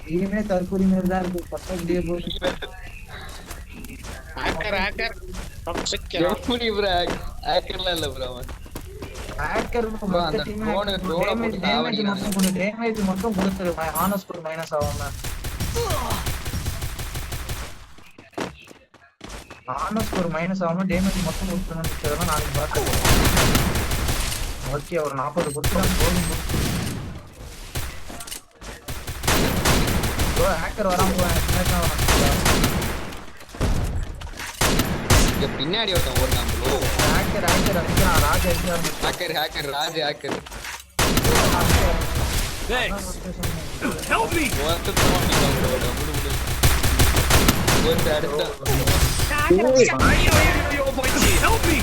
டீமே தற்கொலை மாதிரி தான் இருக்கு. பக்கம் இப்படியே போகுது. ஹேக்கர் எப்படி ப்ரோ ஹேக்கர்லாம் இல்ல ப்ரோ அவன் ஹேக்கர் அந்த ட்ரோன் போட்டு தாவடிக்கிறாங்க. டேமேஜ் மட்டும் கொடுத்துரு. ஆனஸ் ஸ்கோர் மைனஸ் ஆகாம. ஆனஸ் ஸ்கோர் மைனஸ் ஆகாம டேமேஜ் மட்டும் கொடுத்துருன்னு நாளைக்கு பார்த்து. ஓகே ஒரு 40 கொடுத்துருவாங்க போதும். ப்ரோ ஹேக்கர் வராம பின்னாடி ஒருத்தன் ஓடுனான் ப்ரோ. ஹேக்கர் அடிக்கிறான். ராஜ் அடிக்கிறான். Raj hacker Help me! Help me!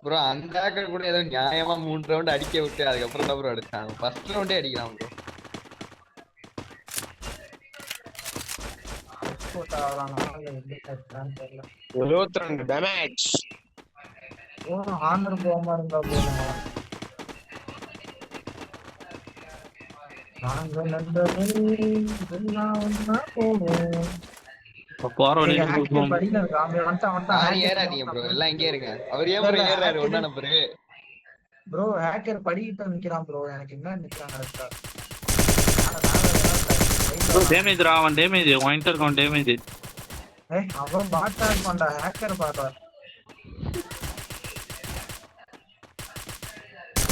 Bro அந்த ஹேக்கர் கூட ஏதோ நியாயமா 3 ரவுண்ட் அடிக்க விட்டு அதுக்கப்புறம் தான் ப்ரோ அடிச்சாங்க. ஃபர்ஸ்ட் ரவுண்டே அடிக்கலாம் ப்ரோ. டேமேஜ் ஆனர் போகாம இருந்தா போதும். நாங்க ஏறாதீங்க ப்ரோ, எல்லாம் இங்கே இருங்க. அவர் ஏன் ப்ரோ ஏறாரு? ஒண்ணா நம்பரு ப்ரோ ஹேக்கர் படிக்கிட்டு நிக்கிறான் ப்ரோ. எனக்கு என்ன நிக்கிறாங்க டேமேஜ் ரா. அவன் டேமேஜ் வாங்கிட்டு இருக்கான். டேமேஜ் அவன் பாட்டா இருப்பான்டா. ஹேக்கர் பாட்டா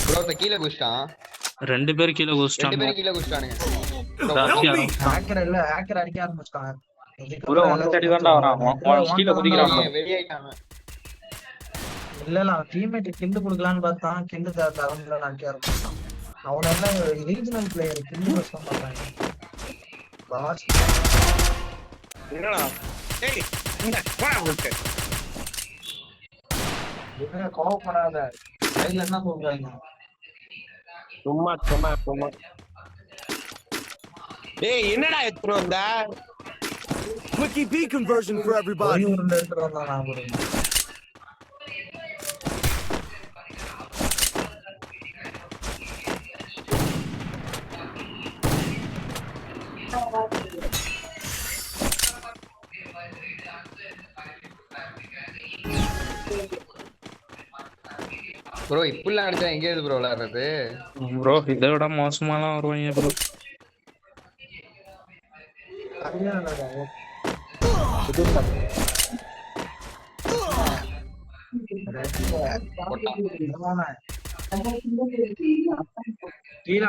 ப்ரோ. கீழே குதிச்சான். 2 பேர் கீழே குதிச்சாங்க. ஹேக்கர் இல்ல ஹேக்கர் அடிக்க ஆரம்பிச்சாங்க ப்ரோ. ஒன்னு தேடி தான்டா வரான். கீழே குதிக்கிறான். வெளியாயிட்டாங்க. இல்ல அவன் டீம்மேட் கில் கொடுக்கலான்னு பார்த்தான். கில் தரம்ல அடிக்க ஆரம்பிச்சான். அவன் எல்லாம் ரீஜனல் பிளேயர். கில் பண்ண மாட்டாங்க. பாஸ் என்னடா ஏய் இந்த போடா விட்டு என்ன கோவப்படாத. கையில என்ன சொல்றாங்க? சும்மா ஏய் என்னடா எடுத்துட்டு வந்த? Quickie B conversion for everybody. Bro இப்படிலாம் அடிச்சா எங்க இருந்து ப்ரோ விளையாடுறது? ப்ரோ இதை விட மோசமாலாம் வருவாங்க ப்ரோ. கீழே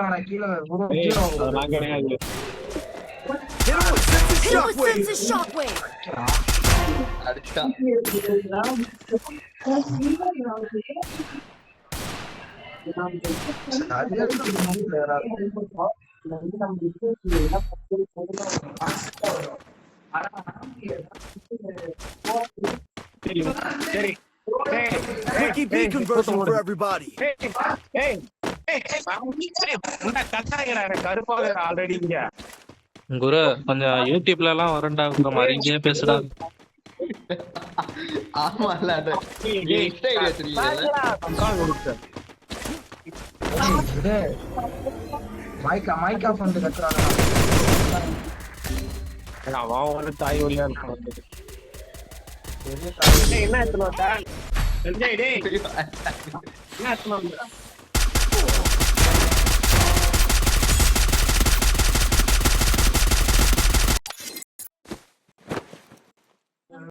நான் கிடையாது. Shockwave. அடிச்சான். சரி Quickie B conversion for everybody. கருப்பாக ஆல்ரெடி இங்க குரு கொஞ்சம் யூடியூப்ல எல்லாம் வரண்டா. மறைஞ்சே பேசுடா. ஆமால அது இன்ஸ்டா ஐடி வச்சிருக்கீங்க. மைக்கா ஃபண்ட் கத்துறாங்க. அவன் ஒரு தாய் வழியா இருக்கான். என்ன எடுத்துட்டு வந்தா? டேய் என்ன எடுத்துட்டு வந்தா?